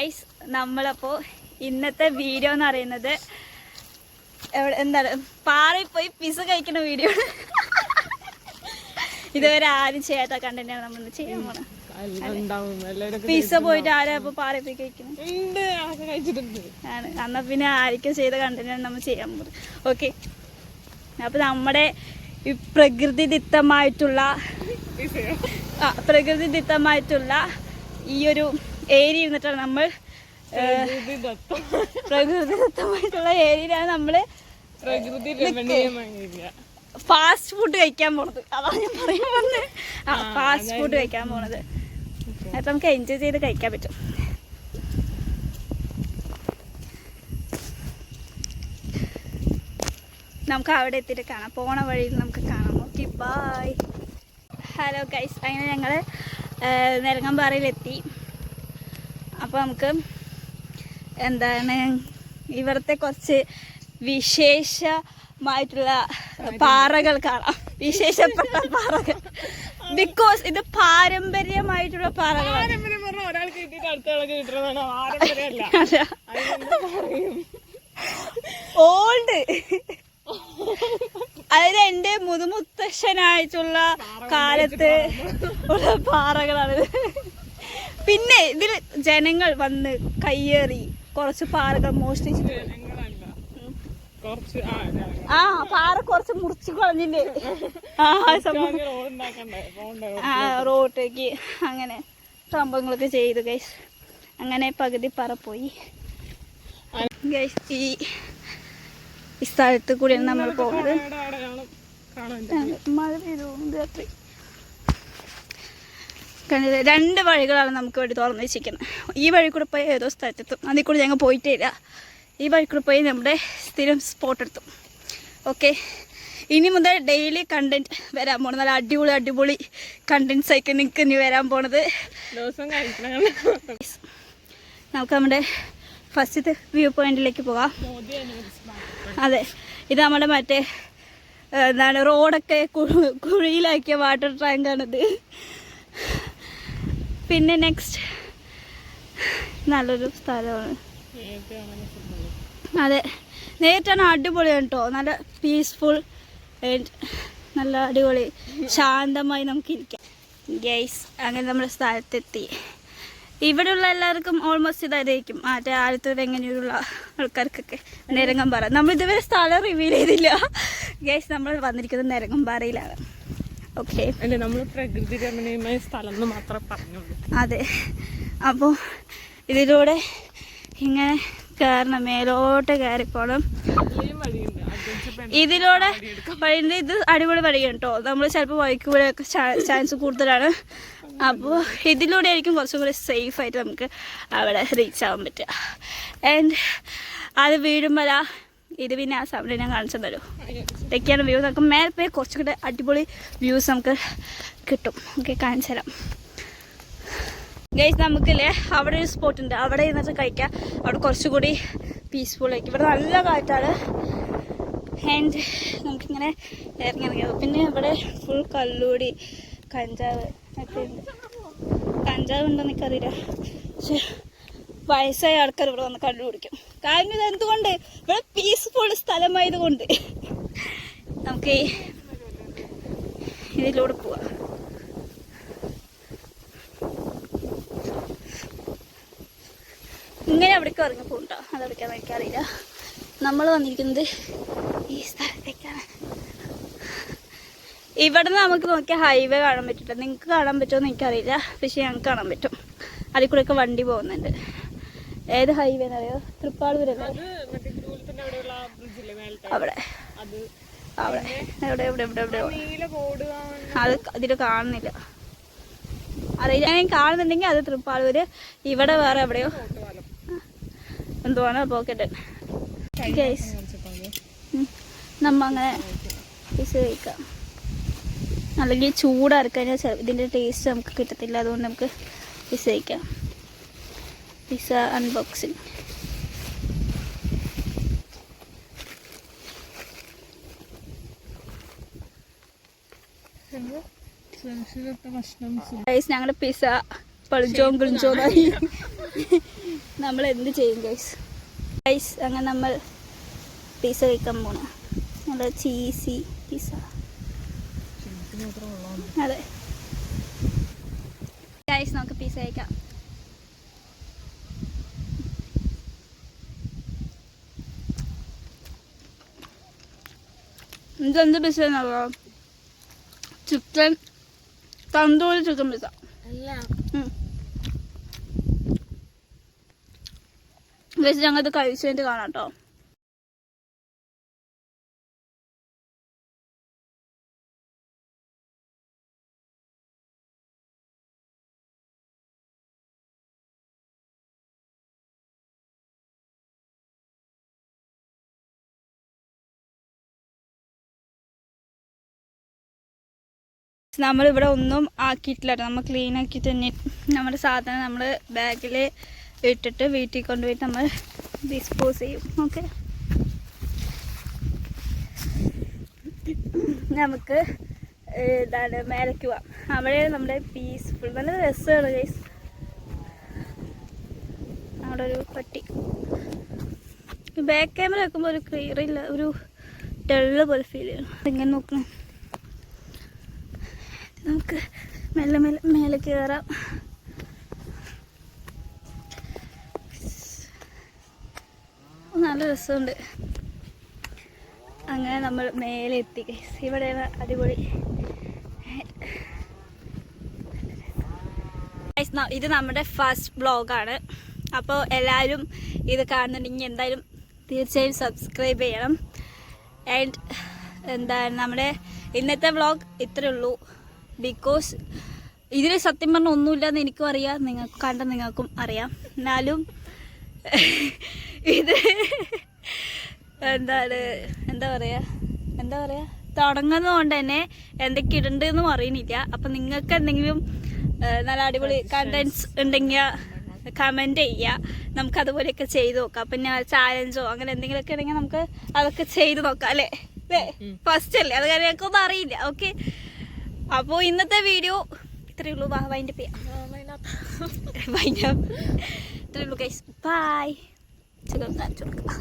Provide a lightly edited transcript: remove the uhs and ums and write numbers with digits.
Guys, നമ്മളപ്പോൾ ഇന്നത്തെ video എന്ന് പറയുന്നത് എന്താണ് പാറയിൽ പോയി പിസ കഴിക്കുന്ന വീഡിയോ. ഇതുവരെ ആരും ചെയ്യാത്ത കണ്ടന്റാണ് നമ്മൾ ചെയ്യാൻ പോണത്. പിസ പോയിട്ട് ആരാ ഇപ്പൊ പാറയിൽ പോയി കഴിക്കുന്നത്? ആണ്. എന്നാ പിന്നെ ആർക്കും ചെയ്ത കണ്ടന്റാണ് നമ്മൾ ചെയ്യാൻ പോകുന്നത്. ഓക്കെ, അപ്പൊ നമ്മുടെ ഈ പ്രകൃതിദത്തമായിട്ടുള്ള ഈ ഒരു ഏരിയ ഇരുന്നിട്ടാണ് നമ്മൾ പ്രകൃതിദത്തമായിട്ടുള്ള ഏരിയയിലാണ് നമ്മള് ഫാസ്റ്റ് ഫുഡ് കഴിക്കാൻ പോണത്. അതാണ് ഞാൻ പറയാൻ വന്നത്. ഫാസ്റ്റ് ഫുഡ് കഴിക്കാൻ പോണത്. അപ്പൊ നമുക്ക് എൻജോയ് ചെയ്ത് കഴിക്കാൻ പറ്റും. നമുക്ക് അവിടെ എത്തിയിട്ട് കാണാം. പോണ വഴിയിൽ നമുക്ക് കാണാം. Okay, by. ഹലോ ഗൈസ്, അങ്ങനെ ഞങ്ങൾ നെരങ്ങമ്പാറയിലെത്തി. അപ്പോൾ നമുക്ക് എന്താണ് ഇവിടുത്തെ കുറച്ച് വിശേഷമായിട്ടുള്ള പാറകൾ കാണാം. വിശേഷപ്പെട്ട പാറകൾ. ബിക്കോസ് ഇത് പാരമ്പര്യമായിട്ടുള്ള പാറകളാണ്. ഓൾഡ്, അതായത് എൻ്റെ മുതുമുത്തശ്ശനായിട്ടുള്ള കാലത്ത് ഉള്ള പാറകളാണിത്. പിന്നെ ഇതിൽ ജനങ്ങൾ വന്ന് കയ്യേറി കുറച്ച് പാറകൾ മോഷ്ടിച്ചിട്ടുണ്ട്. പാറ കുറച്ച് മുറിച്ച് കളഞ്ഞില്ലേ റോഡിലേക്ക്, അങ്ങനെ സംഭവങ്ങളൊക്കെ ചെയ്തു ഗൈസ്. അങ്ങനെ പകുതി പറ പോയി ഗൈസ്. ഈ സ്ഥലത്ത് കൂടിയാണ് നമ്മൾ പോകുന്നത്. മഴ പെയ്തു രാത്രി. കണ്ടില്ല, 2 വഴികളാണ് നമുക്ക് വേണ്ടി തുറന്നു വെച്ചിരിക്കുന്നത്. ഈ വഴി കൂടെ പോയി ഏതോ സ്ഥലത്തെത്തും. അതിൽ കൂടെ ഞങ്ങൾ പോയിട്ടേ ഇല്ല. ഈ വഴി കൂടെ പോയി നമ്മുടെ സ്ഥിരം സ്പോട്ട് എടുത്തും. ഓക്കെ, ഇനി മുതൽ ഡെയിലി കണ്ടന്റ് വരാൻ പോണത്. നല്ല അടിപൊളി കണ്ടന്റ്സ് ആയിരിക്കും നിങ്ങൾക്ക് ഇനി വരാൻ പോണത്. നമുക്ക് നമ്മുടെ ഫസ്റ്റത്തെ വ്യൂ പോയിന്റിലേക്ക് പോകാം. അതെ, ഇത് നമ്മുടെ മറ്റേ എന്താണ് റോഡൊക്കെ കുഴിയിലാക്കിയ വാട്ടർ ടാങ്കാണിത്. പിന്നെ നെക്സ്റ്റ് നല്ലൊരു സ്ഥലമാണ്. അതെ, നേരിട്ടാണ്. അടിപൊളിയാണ് കേട്ടോ. നല്ല പീസ്ഫുൾ ആൻഡ് നല്ല അടിപൊളി ശാന്തമായി നമുക്ക് ഇരിക്കാം. ഗൈസ്, അങ്ങനെ നമ്മുടെ സ്ഥലത്തെത്തി. ഇവിടെയുള്ള എല്ലാവർക്കും ഓൾമോസ്റ്റ് ഇതായിരിക്കും. മറ്റേ ആലത്തൂർ എങ്ങനെയുള്ള ആൾക്കാർക്കൊക്കെ നെരങ്ങമ്പാറ. നമ്മൾ ഇതുവരെ സ്ഥലം റിവീൽ ചെയ്തില്ല ഗൈസ്. നമ്മൾ വന്നിരിക്കുന്നത് നെരങ്ങമ്പാറയിലാണ്. ഓക്കെ, നമ്മൾ പ്രകൃതി രമണീയമായ സ്ഥലം മാത്രം പറഞ്ഞുള്ളൂ. അതെ, അപ്പോൾ ഇതിലൂടെ ഇങ്ങനെ കയറണം, മേലോട്ട് കയറിപ്പോണം. ഇതിലൂടെ വഴിയുണ്ട്. ഇത് അടിപൊളി വഴിയാണ് കേട്ടോ. നമ്മൾ ചിലപ്പോൾ വഴിക്ക് കൂടെയൊക്കെ ചാൻസ് കൂടുതലാണ്. അപ്പോൾ ഇതിലൂടെ ആയിരിക്കും കുറച്ചും കൂടി സേഫായിട്ട് നമുക്ക് അവിടെ റീച്ച് ആവാൻ പറ്റുക. ആൻഡ് അത് വീഴുമ്പോൾ ഇത് പിന്നെ ആ സമയം ഞാൻ കാണിച്ചു തരും. ഇതൊക്കെയാണ് വ്യൂ. നമുക്ക് മേലെ പോയി കുറച്ചും കൂടെ അടിപൊളി വ്യൂസ് നമുക്ക് കിട്ടും. ഓക്കെ, കാണിച്ചു തരാം ഗൈസ്. നമുക്കില്ലേ അവിടെ ഒരു സ്പോട്ട് ഉണ്ട്. അവിടെ ഇരുന്നിട്ട് കഴിക്കാം. അവിടെ കുറച്ചുകൂടി പീസ്ഫുള്ളായിരിക്കും. ഇവിടെ നല്ല കാറ്റാണ്. ആൻഡ് നമുക്കിങ്ങനെ ഇറങ്ങിയാൽ പിന്നെ ഇവിടെ ഫുൾ കല്ലൂടി, കഞ്ചാവ് ഒക്കെ ഉണ്ട്. കഞ്ചാവ് ഉണ്ടോന്ന് എനിക്കറിയില്ല, പക്ഷെ വയസ്സായ ആൾക്കാർ ഇവിടെ വന്ന് കണ്ടുപിടിക്കും. കാരണം ഇത് എന്തുകൊണ്ട് ഇവിടെ പീസ്ഫുൾ സ്ഥലമായതുകൊണ്ട്. നമുക്ക് ഇതിലൂടെ പോവാം. ഇങ്ങനെ അവിടേക്ക് ഇറങ്ങി പോകണ്ടോ, അതെവിടേക്കാന്ന് എനിക്കറിയില്ല. നമ്മൾ വന്നിരിക്കുന്നത് ഈ സ്ഥലത്തേക്കാണ്. ഇവിടെ നിന്ന് നമുക്ക് നോക്കിയാൽ ഹൈവേ കാണാൻ പറ്റില്ല. നിങ്ങൾക്ക് കാണാൻ പറ്റുമോ എനിക്കറിയില്ല, പക്ഷെ ഞങ്ങൾക്ക് കാണാൻ പറ്റും. അതിൽ കൂടെയൊക്കെ വണ്ടി പോകുന്നുണ്ട്. ഏത് ഹൈവേ എന്നറിയോ? തൃപ്പാളൂരല്ലേ? അവിടെ അവിടെ എവിടെ എവിടെ എവിടെ എവിടെ അത് ഇതിൽ കാണുന്നില്ല. അറിയില്ല, ഞാൻ കാണുന്നുണ്ടെങ്കിൽ അത് തൃപ്പാളൂര്. ഇവിടെ വേറെ എവിടെയോ എന്തുവാണ് പോക്കറ്റ്. നമ്മ അങ്ങനെ പിസ കഴിക്കാം. അല്ലെങ്കിൽ ചൂടാറിക്കഴിഞ്ഞാൽ ഇതിൻ്റെ ടേസ്റ്റ് നമുക്ക് കിട്ടത്തില്ല. അതുകൊണ്ട് നമുക്ക് പിസ കഴിക്കാം. Pizza unboxing. ഞങ്ങളുടെ പിസ പളിച്ചോം കിളിച്ചോന്നായി. നമ്മൾ എന്ത് ചെയ്യും ഗൈസ് അങ്ങനെ നമ്മൾ പിസ്സ കഴിക്കാൻ പോകണം. നല്ല ചീസി പിസ്സ. അതെ ഗൈസ്, നമുക്ക് പിസ്സ കഴിക്കാം. ഇതെന്ത് പിസ്സ എന്നറിയോ? Chicken tandoori chicken pizza. Guys ഞങ്ങൾക്ക് കഴിച്ചു കഴിഞ്ഞിട്ട് കാണാം കേട്ടോ. നമ്മളിവിടെ ഒന്നും ആക്കിയിട്ടില്ല, നമ്മൾ ക്ലീൻ ആക്കിയിട്ട് തന്നെ നമ്മുടെ സാധനം നമ്മൾ ബാഗിൽ ഇട്ടിട്ട് വീട്ടിൽ കൊണ്ടുപോയിട്ട് നമ്മൾ ഡിസ്പോസ് ചെയ്യും. ഓക്കെ, നമുക്ക് എന്താണ് മേലേക്ക് പോവാം. അവിടെ നമ്മുടെ പീസ്ഫുൾ നല്ല രസമാണ് ഗൈസ്. അവിടെ ഒരു പട്ടി. ബാക്ക് ക്യാമറ വെക്കുമ്പോൾ ഒരു ക്ലിയർ ഇല്ല, ഒരു ഡള്ള് പോലെ ഫീൽ ചെയ്യണം. ഇങ്ങനെ നോക്കണം. നമുക്ക് മെല്ലെ മെല്ലെ മേലെ കയറാം. നല്ല രസമുണ്ട്. അങ്ങനെ നമ്മൾ മേലെ എത്തി ഗൈസ്. ഇവിടെയാണ് അടിപൊളി. ഇത് നമ്മുടെ ഫസ്റ്റ് വ്ളോഗാണ്. അപ്പോൾ എല്ലാവരും ഇത് കാണുന്നുണ്ടെങ്കിൽ എന്തായാലും തീർച്ചയായും സബ്സ്ക്രൈബ് ചെയ്യണം. ആൻഡ് എന്താണ് നമ്മുടെ ഇന്നത്തെ വ്ളോഗ് ഇത്രയേ ഉള്ളൂ. ബിക്കോസ് ഇതിൽ സത്യം പറഞ്ഞാൽ ഒന്നുമില്ലെന്ന് എനിക്കും അറിയാം, നിങ്ങൾക്ക് കണ്ട നിങ്ങൾക്കും അറിയാം. എന്നാലും ഇത് എന്താ പറയുക തുടങ്ങുന്നതുകൊണ്ട് തന്നെ എന്തൊക്കെ ഇടണ്ടെന്നും അറിയണില്ല. അപ്പം നിങ്ങൾക്ക് എന്തെങ്കിലും നല്ല അടിപൊളി കണ്ടൻസ് ഉണ്ടെങ്കിൽ കമൻറ്റ് ചെയ്യുക. നമുക്കതുപോലെയൊക്കെ ചെയ്ത് നോക്കാം. പിന്നെ ചാലഞ്ചോ അങ്ങനെ എന്തെങ്കിലുമൊക്കെ ഉണ്ടെങ്കിൽ നമുക്ക് അതൊക്കെ ചെയ്ത് നോക്കാം അല്ലേ? ഫസ്റ്റ് അല്ലേ, അത് കാര്യം ഞങ്ങൾക്കൊന്നും അറിയില്ല. ഓക്കെ, അപ്പോൾ ഇന്നത്തെ വീഡിയോ ഇത്രയേ ഉള്ളൂ. വൈൻഡപ്പ് ചെയ്യാം. ഇത്രയേ ഉള്ളൂ ഗൈസ്. ബൈ. കാണിച്ചു കൊടുക്കാം.